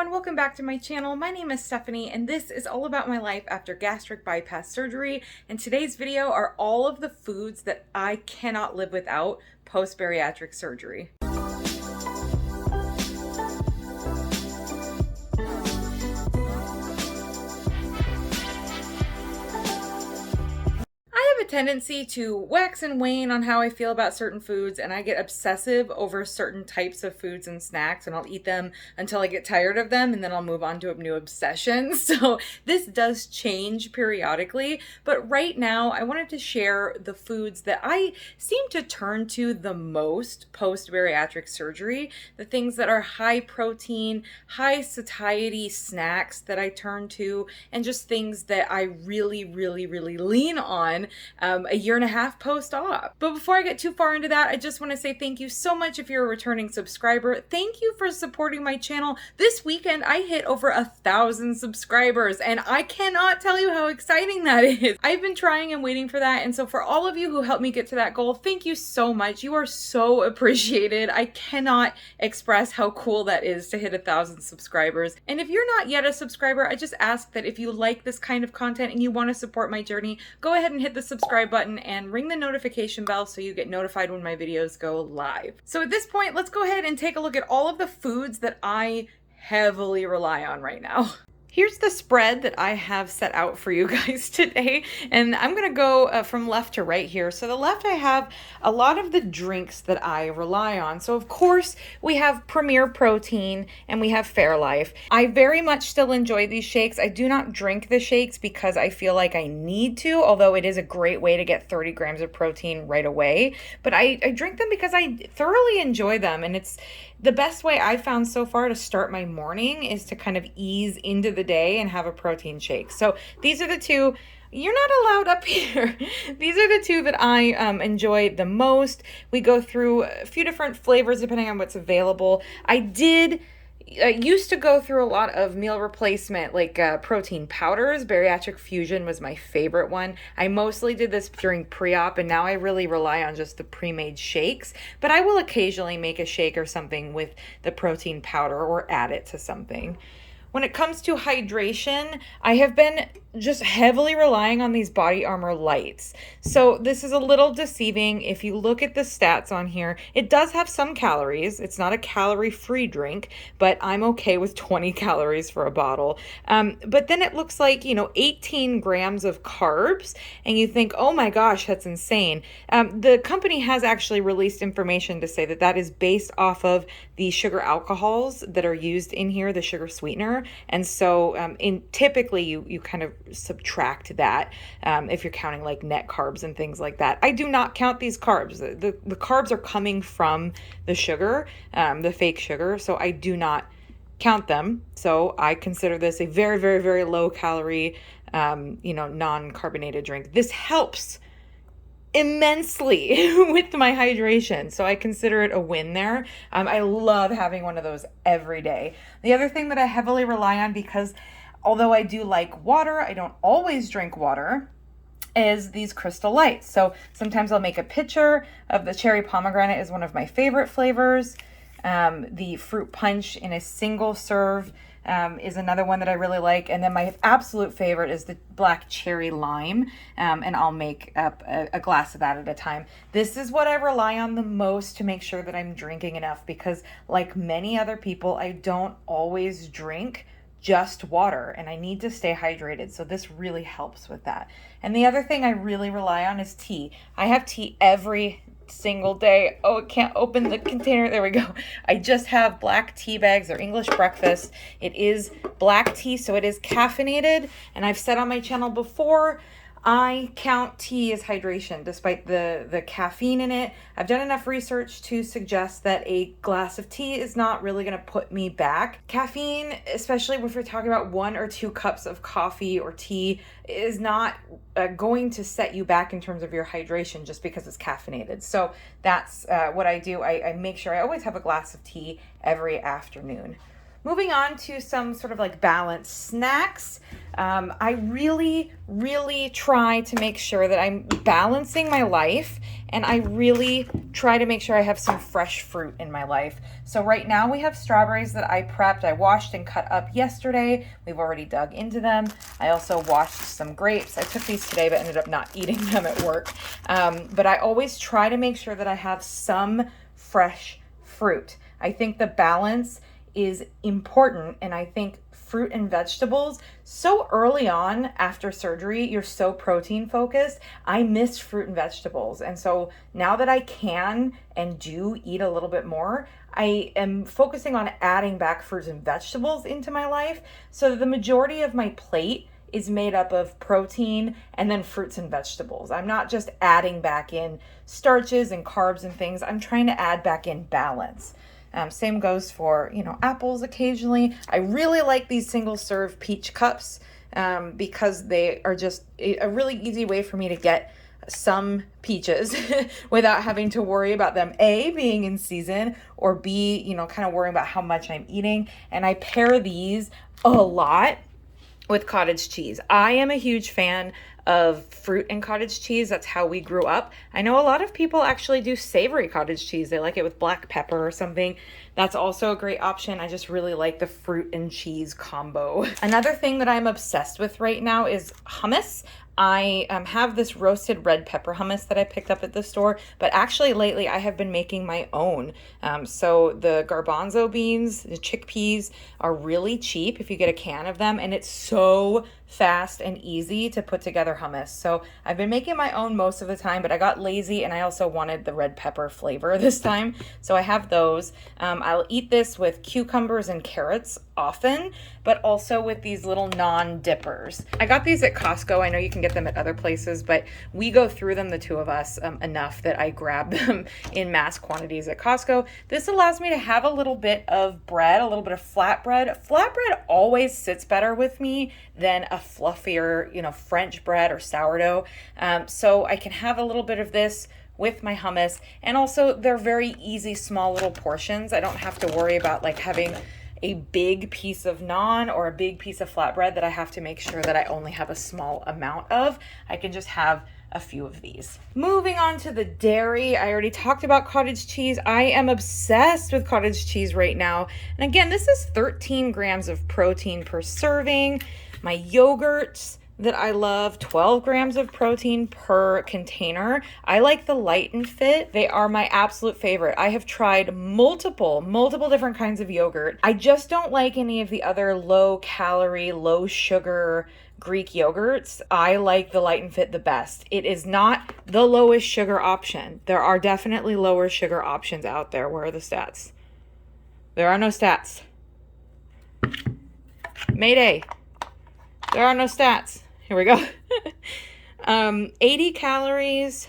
everyone, welcome back to my channel. My name is Stephanie and this is all about my life after gastric bypass surgery. And today's video are all of the foods that I cannot live without post-bariatric surgery. Tendency to wax and wane on how I feel about certain foods, and I get obsessive over certain types of foods and snacks, and I'll eat them until I get tired of them, and then I'll move on to a new obsession. So this does change periodically, but right now I wanted to share the foods that I seem to turn to the most post-bariatric surgery, the things that are high protein, high satiety snacks that I turn to, and just things that I really lean on a year and a half post-op. But before I get too far into that, I just want to say thank you so much if you're a returning subscriber. Thank you for supporting my channel. This weekend, I hit over 1,000 subscribers, and I cannot tell you how exciting that is. I've been trying and waiting for that, and so for all of you who helped me get to that goal, thank you so much. You are so appreciated. I cannot express how cool that is to hit 1,000 subscribers. And if you're not yet a subscriber, I just ask that if you like this kind of content and you want to support my journey, go ahead and hit the subscribe button and ring the notification bell so you get notified when my videos go live. So at this point, let's go ahead and take a look at all of the foods that I heavily rely on right now. Here's the spread that I have set out for you guys today, and I'm gonna go from left to right here. So the left, I have a lot of the drinks that I rely on. So of course, we have Premier Protein and we have Fairlife. I very much still enjoy these shakes. I do not drink the shakes because I feel like I need to, although it is a great way to get 30 grams of protein right away. But I drink them because I thoroughly enjoy them, and it's the best way I've found so far to start my morning is to kind of ease into the day and have a protein shake. So these are the two. You're not allowed up here. These are the two that I enjoy the most. We go through a few different flavors depending on what's available. I used to go through a lot of meal replacement, like protein powders. Bariatric Fusion was my favorite one. I mostly did this during pre-op, and now I really rely on just the pre-made shakes. But I will occasionally make a shake or something with the protein powder or add it to something. When it comes to hydration, I have been just heavily relying on these Body Armor lights. So this is a little deceiving. If you look at the stats on here, it does have some calories. It's not a calorie-free drink, but I'm okay with 20 calories for a bottle. But then it looks like, 18 grams of carbs, and you think, oh my gosh, that's insane. The company has actually released information to say that that is based off of the sugar alcohols that are used in here, the sugar sweetener. And so typically you kind of subtract that if you're counting like net carbs and things like that. I do not count these carbs. The carbs are coming from the sugar, the fake sugar, so I do not count them. So I consider this a very low calorie, non-carbonated drink. This helps immensely with my hydration, so I consider it a win there. I love having one of those every day. The other thing that I heavily rely on, because although I do like water, I don't always drink water, is these Crystal Lights. So sometimes I'll make a pitcher of the cherry pomegranate is one of my favorite flavors. The fruit punch in a single serve is another one that I really like. And then my absolute favorite is the black cherry lime, and I'll make up a glass of that at a time. This is what I rely on the most to make sure that I'm drinking enough, because like many other people, I don't always drink just water, and I need to stay hydrated. So this really helps with that. And the other thing I really rely on is tea. I have tea every single day. Oh, it can't open the container. There we go. I just have black tea bags. They're English breakfast. It is black tea, so it is caffeinated. And I've said on my channel before, I count tea as hydration despite the caffeine in it. I've done enough research to suggest that a glass of tea is not really going to put me back. Caffeine, especially if we're talking about 1 or 2 cups of coffee or tea, is not going to set you back in terms of your hydration just because it's caffeinated. So that's what I do. I make sure I always have a glass of tea every afternoon. Moving on to some sort of like balanced snacks. I really, really try to make sure that I'm balancing my life, and I really try to make sure I have some fresh fruit in my life. So right now we have strawberries that I prepped. I washed and cut up yesterday. We've already dug into them. I also washed some grapes. I took these today but ended up not eating them at work. But I always try to make sure that I have some fresh fruit. I think the balance is important, and I think fruit and vegetables, so early on after surgery, you're so protein focused. I miss fruit and vegetables. And so now that I can and do eat a little bit more, I am focusing on adding back fruits and vegetables into my life. So the majority of my plate is made up of protein and then fruits and vegetables. I'm not just adding back in starches and carbs and things. I'm trying to add back in balance. Same goes for, apples occasionally. I really like these single serve peach cups because they are just a really easy way for me to get some peaches without having to worry about them, A, being in season, or B, kind of worrying about how much I'm eating. And I pair these a lot with cottage cheese. I am a huge fan of fruit and cottage cheese. That's how we grew up. I know a lot of people actually do savory cottage cheese. They like it with black pepper or something. That's also a great option. I just really like the fruit and cheese combo. Another thing that I'm obsessed with right now is hummus. I have this roasted red pepper hummus that I picked up at the store, but actually lately I have been making my own. So the garbanzo beans, the chickpeas are really cheap if you get a can of them, and it's so fast and easy to put together hummus. So I've been making my own most of the time, but I got lazy and I also wanted the red pepper flavor this time. So I have those. I'll eat this with cucumbers and carrots often, but also with these little non-dippers. I got these at Costco. I know you can get them at other places, but we go through them, the two of us, enough that I grab them in mass quantities at Costco. This allows me to have a little bit of bread, a little bit of flatbread. Flatbread always sits better with me than a fluffier, French bread or sourdough. So I can have a little bit of this with my hummus, and also they're very easy, small little portions. I don't have to worry about like having a big piece of naan or a big piece of flatbread that I have to make sure that I only have a small amount of. I can just have a few of these. Moving on to the dairy, I already talked about cottage cheese. I am obsessed with cottage cheese right now. And again, this is 13 grams of protein per serving. My yogurts that I love, 12 grams of protein per container. I like the Light and Fit. They are my absolute favorite. I have tried multiple different kinds of yogurt. I just don't like any of the other low calorie, low sugar Greek yogurts. I like the Light and Fit the best. It is not the lowest sugar option. There are definitely lower sugar options out there. Where are the stats? There are no stats. Mayday. There are no stats. Here we go. 80 calories,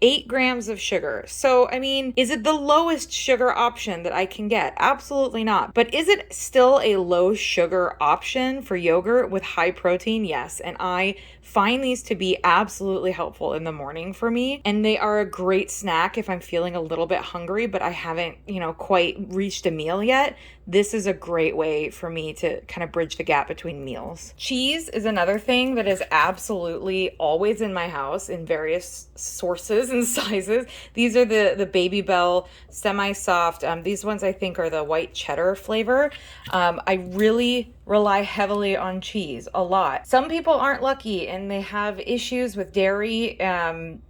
8 grams of sugar. So, is it the lowest sugar option that I can get? Absolutely not. But is it still a low sugar option for yogurt with high protein? Yes. And I find these to be absolutely helpful in the morning for me. And they are a great snack if I'm feeling a little bit hungry, but I haven't, quite reached a meal yet. This is a great way for me to kind of bridge the gap between meals. Cheese is another thing that is absolutely always in my house in various sources and sizes. These are the Baby Bell semi-soft. These ones I think are the white cheddar flavor. I really rely heavily on cheese a lot. Some people aren't lucky and they have issues with dairy and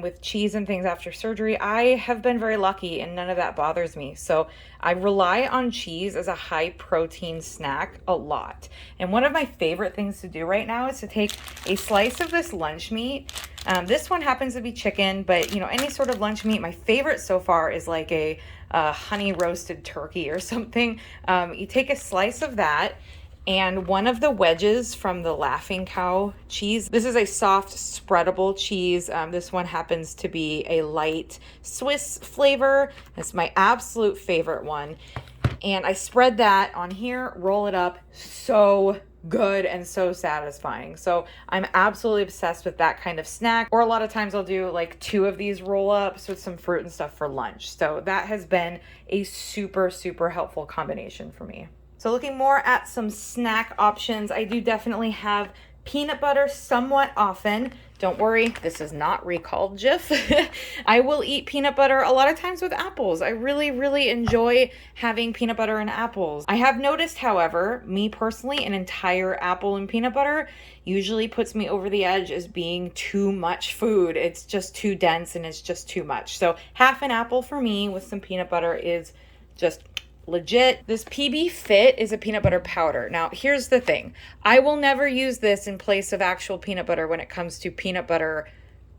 with cheese and things after surgery. I have been very lucky and none of that bothers me. So I rely on cheese as a high protein snack a lot. And one of my favorite things to do right now is to take a slice of this lunch meat. This one happens to be chicken, but any sort of lunch meat. My favorite so far is like a honey roasted turkey or something. You take a slice of that and one of the wedges from the Laughing Cow cheese. This is a soft spreadable cheese. This one happens to be a light Swiss flavor. It's my absolute favorite one. And I spread that on here, roll it up. So good and so satisfying. So I'm absolutely obsessed with that kind of snack. Or a lot of times I'll do like 2 of these roll-ups with some fruit and stuff for lunch. So that has been a super, super helpful combination for me. So looking more at some snack options, I do definitely have peanut butter somewhat often. Don't worry, this is not recalled Jif. I will eat peanut butter a lot of times with apples. I really, really enjoy having peanut butter and apples. I have noticed, however, me personally, an entire apple and peanut butter usually puts me over the edge as being too much food. It's just too dense and it's just too much. So half an apple for me with some peanut butter is just legit. This PB Fit is a peanut butter powder. Now, here's the thing. I will never use this in place of actual peanut butter when it comes to peanut butter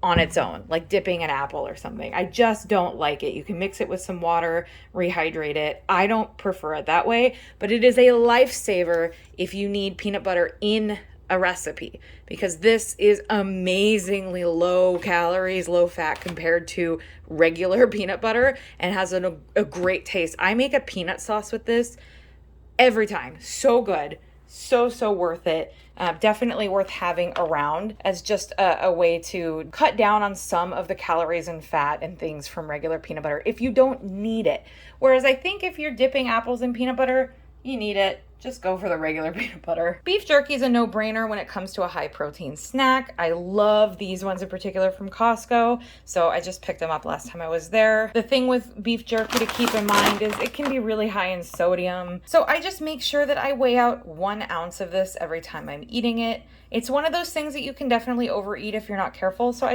on its own, like dipping an apple or something. I just don't like it. You can mix it with some water, rehydrate it. I don't prefer it that way, but it is a lifesaver if you need peanut butter in a recipe, because this is amazingly low calories, low fat compared to regular peanut butter, and has a great taste. I make a peanut sauce with this every time. So good. So worth it. Definitely worth having around as just a way to cut down on some of the calories and fat and things from regular peanut butter if you don't need it. Whereas I think if you're dipping apples in peanut butter, you need it. Just go for the regular peanut butter. Beef jerky is a no-brainer when it comes to a high protein snack. I love these ones in particular from Costco, so I just picked them up last time I was there. The thing with beef jerky to keep in mind is it can be really high in sodium. So I just make sure that I weigh out 1 ounce of this every time I'm eating it. It's one of those things that you can definitely overeat if you're not careful. So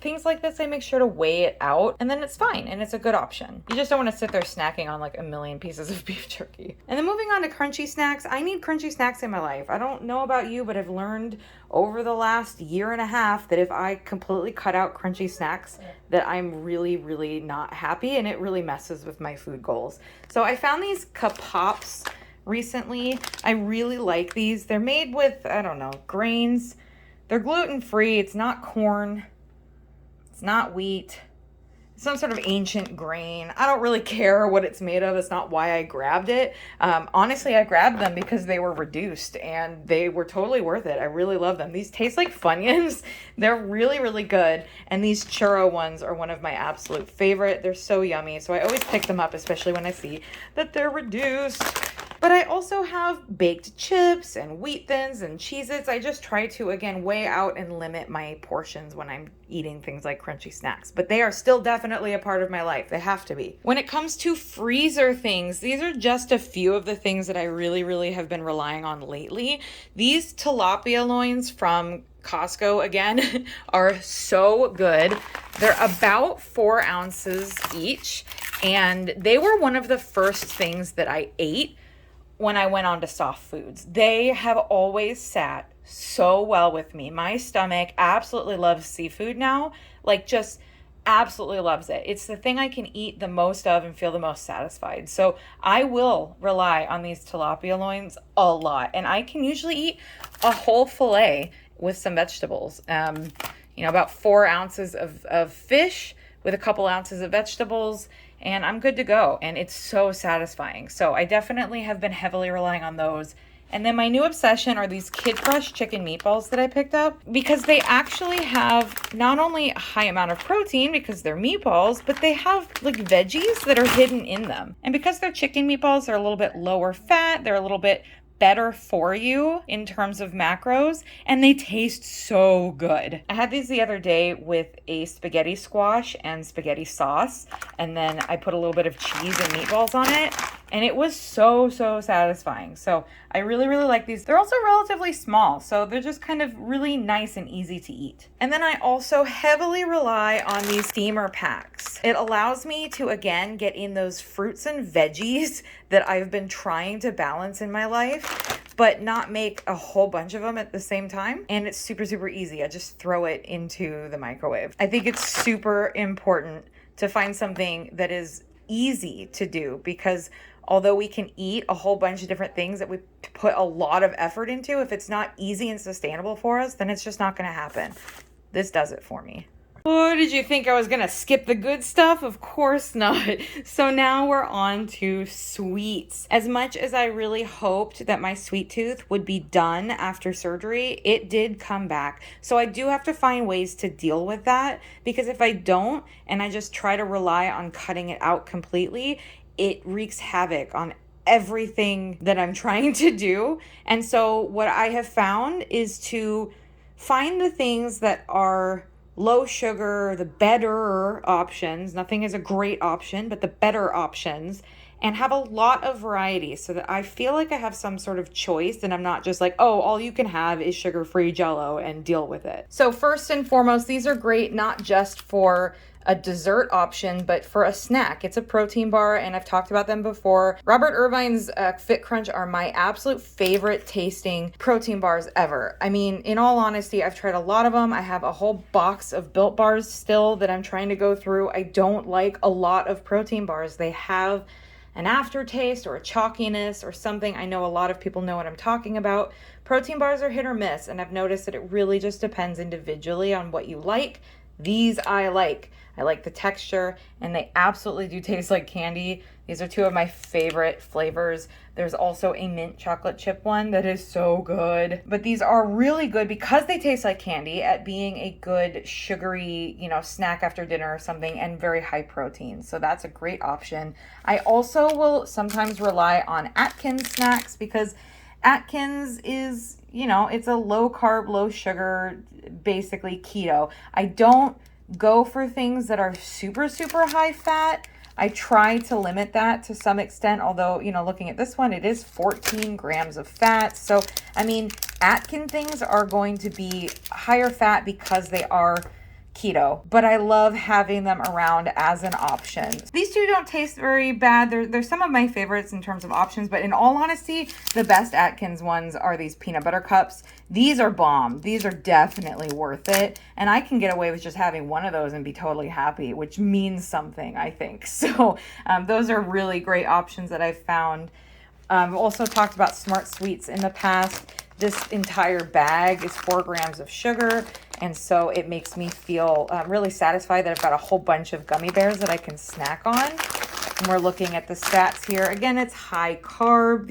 things like this, I make sure to weigh it out, and then it's fine and it's a good option. You just don't want to sit there snacking on like a million pieces of beef jerky. And then moving on to crunchy snacks, I need crunchy snacks in my life. I don't know about you, but I've learned over the last year and a half that if I completely cut out crunchy snacks, that I'm really, really not happy, and it really messes with my food goals. So I found these Kapops recently. I really like these. They're made with, I don't know, grains. They're gluten-free. It's not corn. It's not wheat. It's some sort of ancient grain. I don't really care what it's made of. It's not why I grabbed it. Honestly, I grabbed them because they were reduced and they were totally worth it. I really love them. These taste like Funyuns. They're really, really good. And these churro ones are one of my absolute favorite. They're so yummy. So I always pick them up, especially when I see that they're reduced. But I also have baked chips and wheat thins and Cheez-Its. I just try to, again, weigh out and limit my portions when I'm eating things like crunchy snacks. But they are still definitely a part of my life. They have to be. When it comes to freezer things, these are just a few of the things that I really, really have been relying on lately. These tilapia loins from Costco, again, are so good. They're about 4 ounces each. And they were one of the first things that I ate when I went on to soft foods. They have always sat so well with me. My stomach absolutely loves seafood now, like just absolutely loves it. It's the thing I can eat the most of and feel the most satisfied. So I will rely on these tilapia loins a lot. And I can usually eat a whole fillet with some vegetables. About 4 ounces of fish with a couple ounces of vegetables, and I'm good to go. And it's so satisfying. So I definitely have been heavily relying on those. And then my new obsession are these Kid Fresh chicken meatballs that I picked up, because they actually have not only a high amount of protein because they're meatballs, but they have like veggies that are hidden in them. And because they're chicken meatballs, they're a little bit lower fat. They're a little bit better for you in terms of macros, and they taste so good. I had these the other day with a spaghetti squash and spaghetti sauce, and then I put a little bit of cheese and meatballs on it, and it was so satisfying. So I really, really like these. They're also relatively small, so they're just kind of really nice and easy to eat. And then I also heavily rely on these steamer packs. It allows me to, again, get in those fruits and veggies that I've been trying to balance in my life, but not make a whole bunch of them at the same time. And it's super easy. I just throw it into the microwave. I think it's super important to find something that is easy to do, because although we can eat a whole bunch of different things that we put a lot of effort into, if it's not easy and sustainable for us, then it's just not going to happen. This does it for me. Oh, did you think I was gonna skip the good stuff? Of course not. So now we're on to sweets. As much as I really hoped that my sweet tooth would be done after surgery, it did come back. So I do have to find ways to deal with that, because if I don't and I just try to rely on cutting it out completely, it wreaks havoc on everything that I'm trying to do. And so what I have found is to find the things that are low sugar, the better options. Nothing is a great option, but the better options, and have a lot of variety so that I feel like I have some sort of choice and I'm not just like, oh, all you can have is sugar-free Jell-O and deal with it. So first and foremost, these are great not just for a dessert option, but for a snack. It's a protein bar, and I've talked about them before. Robert Irvine's Fit Crunch are my absolute favorite tasting protein bars ever. I mean, in all honesty, I've tried a lot of them. I have a whole box of Built Bars still that I'm trying to go through. I don't like a lot of protein bars. They have an aftertaste or a chalkiness or something. I know a lot of people know what I'm talking about. Protein bars are hit or miss, and I've noticed that it really just depends individually on what you like. These I like. I like the texture, and they absolutely do taste like candy. These are two of my favorite flavors. There's also a mint chocolate chip one that is so good. But these are really good because they taste like candy at being a good sugary, snack after dinner or something, and very high protein. So that's a great option. I also will sometimes rely on Atkins snacks because Atkins is, it's a low carb, low sugar, basically keto. I don't go for things that are super, super high fat. I try to limit that to some extent, although, looking at this one, it is 14 grams of fat. So, Atkins things are going to be higher fat because they are keto, but I love having them around as an option. These two don't taste very bad. They're some of my favorites in terms of options, but in all honesty, the best Atkins ones are these peanut butter cups. These are bomb. These are definitely worth it, and I can get away with just having one of those and be totally happy, which means something, I think. So those are really great options that I've found. I've also talked about Smart Sweets in the past. This entire bag is 4 grams of sugar, and so it makes me feel really satisfied that I've got a whole bunch of gummy bears that I can snack on. And we're looking at the stats here. Again, it's high carb.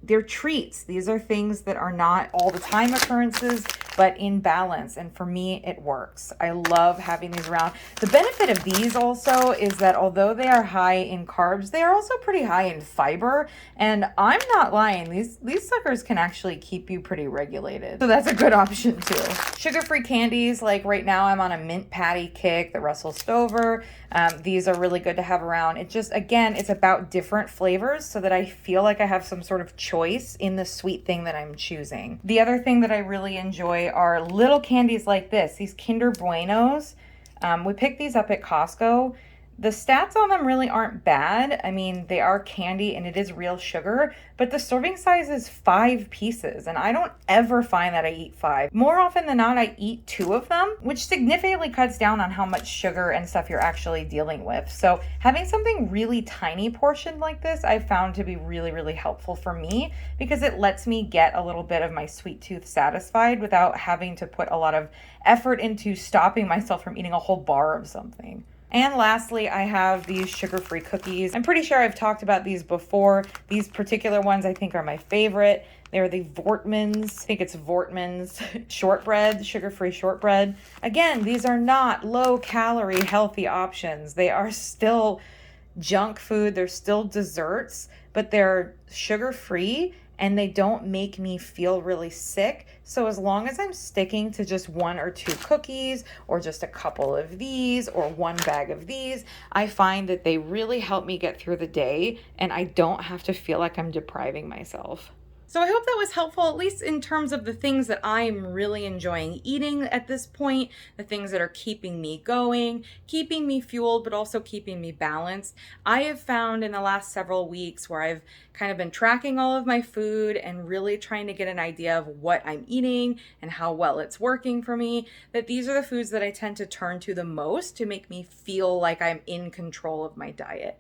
They're treats. These are things that are not all the time occurrences, but in balance. And for me, it works. I love having these around. The benefit of these also is that although they are high in carbs, they are also pretty high in fiber. And I'm not lying. These suckers can actually keep you pretty regulated. So that's a good option too. Sugar-free candies, like right now I'm on a mint patty kick, the Russell Stover. These are really good to have around. It just, again, it's about different flavors so that I feel like I have some sort of choice in the sweet thing that I'm choosing. The other thing that I really enjoy are little candies like this, these Kinder Buenos. We picked these up at Costco. The stats on them really aren't bad. I mean, they are candy and it is real sugar, but the serving size is 5 pieces, and I don't ever find that I eat 5. More often than not, I eat 2 of them, which significantly cuts down on how much sugar and stuff you're actually dealing with. So having something really tiny portioned like this, I've found to be really, really helpful for me because it lets me get a little bit of my sweet tooth satisfied without having to put a lot of effort into stopping myself from eating a whole bar of something. And lastly, I have these sugar-free cookies. I'm pretty sure I've talked about these before. These particular ones I think are my favorite. They're the Voortman's, I think it's Voortman's shortbread, sugar-free shortbread. Again, these are not low-calorie healthy options. They are still junk food. They're still desserts, but they're sugar-free and they don't make me feel really sick. So as long as I'm sticking to just 1 or 2 cookies or just a couple of these or 1 bag of these, I find that they really help me get through the day and I don't have to feel like I'm depriving myself. So I hope that was helpful, at least in terms of the things that I'm really enjoying eating at this point, the things that are keeping me going, keeping me fueled, but also keeping me balanced. I have found in the last several weeks where I've kind of been tracking all of my food and really trying to get an idea of what I'm eating and how well it's working for me, that these are the foods that I tend to turn to the most to make me feel like I'm in control of my diet.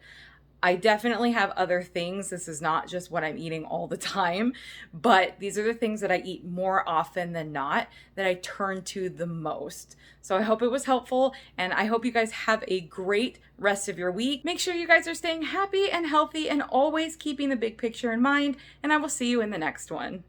I definitely have other things. This is not just what I'm eating all the time, but these are the things that I eat more often than not, that I turn to the most. So I hope it was helpful, and I hope you guys have a great rest of your week. Make sure you guys are staying happy and healthy and always keeping the big picture in mind, and I will see you in the next one.